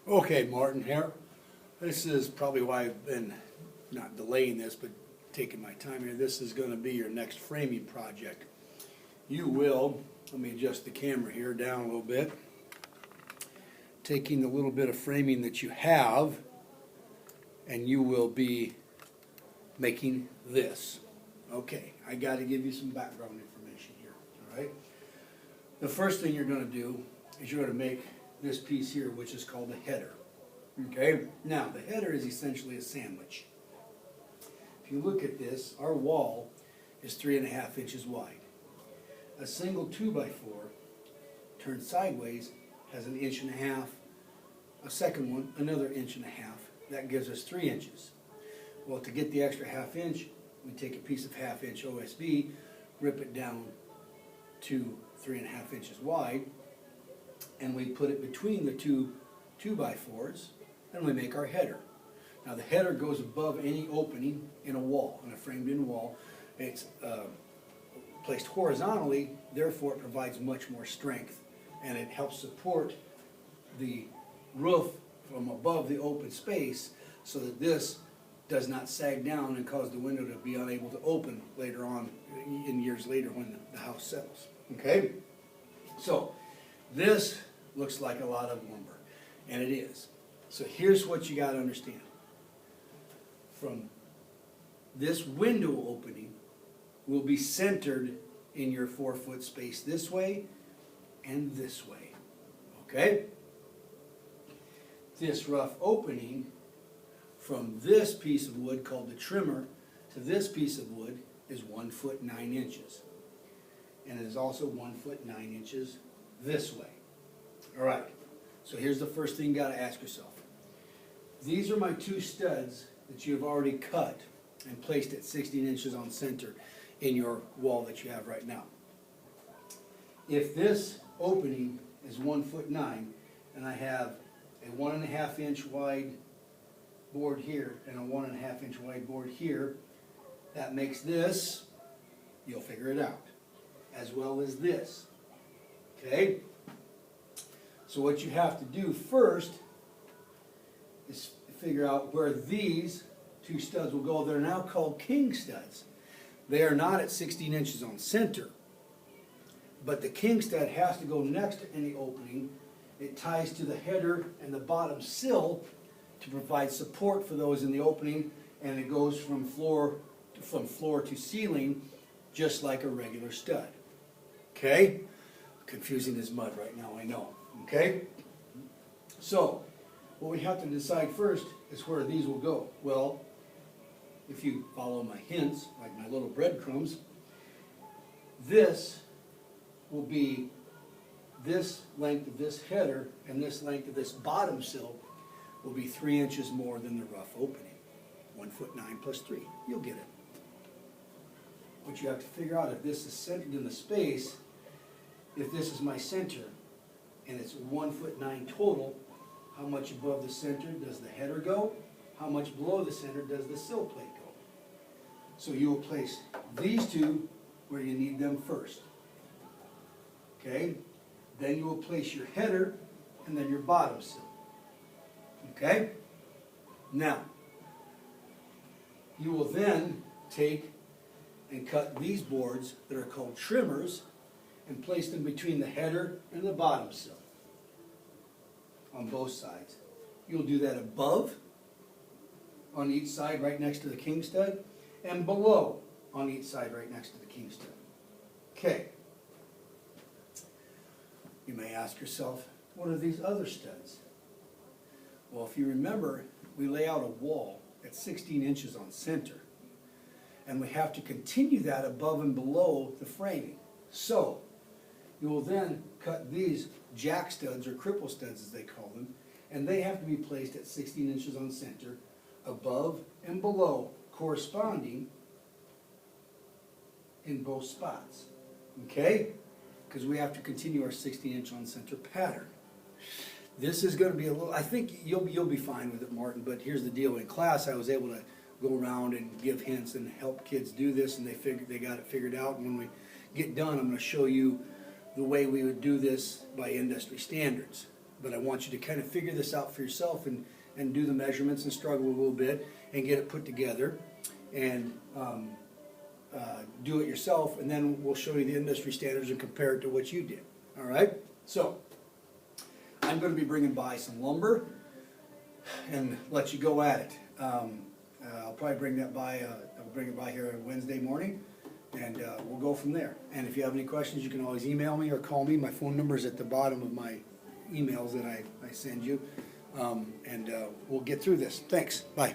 Okay, Martin here. This is probably why I've been not delaying this, but taking my time here. This is going to be your next framing project. You will, let me adjust the camera here down a little bit, taking the little bit of framing that you have, and you will be making this. Okay, I got to give you some background information here, all right? The first thing you're going to do is you're going to make this piece here, which is called a header. Okay, now the header is essentially a sandwich. If you look at this, our wall is 3.5 inches wide. A single 2x4 turned sideways has 1.5 inches. A second one, another 1.5 inches. That gives us 3 inches. Well, to get the extra 1/2 inch, we take a piece of 1/2 inch OSB, rip it down to 3.5 inches wide, and we put it between the two 2x4s, and we make our header. Now the header goes above any opening in a wall, in a framed-in wall. It's placed horizontally, therefore it provides much more strength, and it helps support the roof from above the open space so that this does not sag down and cause the window to be unable to open later on, in years later when the house settles. Okay? So this looks like a lot of lumber, and it is. So here's what you got to understand. From this window opening will be centered in your 4-foot space this way and this way. Okay? This rough opening from this piece of wood called the trimmer to this piece of wood is 1 foot 9 inches. And it is also 1 foot 9 inches this way. All right, so here's the first thing you got to ask yourself. These are my 2 studs that you have already cut and placed at 16 inches on center in your wall that you have right now. If this opening is 1 foot 9 and I have a 1.5 inch wide board here and a 1.5 inch wide board here, that makes this, you'll figure it out, as well as this. Okay? So what you have to do first is figure out where these 2 studs will go. They're now called king studs. They are not at 16 inches on center, but the king stud has to go next to any opening. It ties to the header and the bottom sill to provide support for those in the opening, and it goes from floor to ceiling just like a regular stud. Okay? Confusing as mud right now, I know. Okay? So, what we have to decide first is where these will go. Well, if you follow my hints, like my little breadcrumbs, this will be this length of this header, and this length of this bottom sill will be 3 inches more than the rough opening. 1 foot 9 plus 3. You'll get it. What you have to figure out, if this is centered in the space, if this is my center, and it's 1 foot 9 total, how much above the center does the header go? How much below the center does the sill plate go? So you will place these 2 where you need them first. Okay? Then you will place your header and then your bottom sill. Okay? Now, you will then take and cut these boards that are called trimmers and place them between the header and the bottom sill on both sides. You'll do that above on each side right next to the king stud, and below on each side right next to the king stud. Okay. You may ask yourself, what are these other studs? Well, if you remember, we lay out a wall at 16 inches on center, and we have to continue that above and below the framing. So, you will then cut these jack studs, or cripple studs as they call them, and they have to be placed at 16 inches on center, above and below, corresponding in both spots. Okay? Because we have to continue our 16-inch on center pattern. This is going to be a little, I think you'll be fine with it, Martin, but here's the deal. In class, I was able to go around and give hints and help kids do this, and they got it figured out. And when we get done, I'm going to show you the way we would do this by industry standards. but I want you to kind of figure this out for yourself and do the measurements and struggle a little bit and get it put together and do it yourself, and then we'll show you the industry standards and compare it to what you did. All right? So I'm going to be bringing by some lumber and let you go at it. I'll probably bring that by. I'll bring it by here on Wednesday morning, and we'll go from there. And if you have any questions, you can always email me or call me. My phone number is at the bottom of my emails that I send you, and we'll get through this. Thanks. Bye.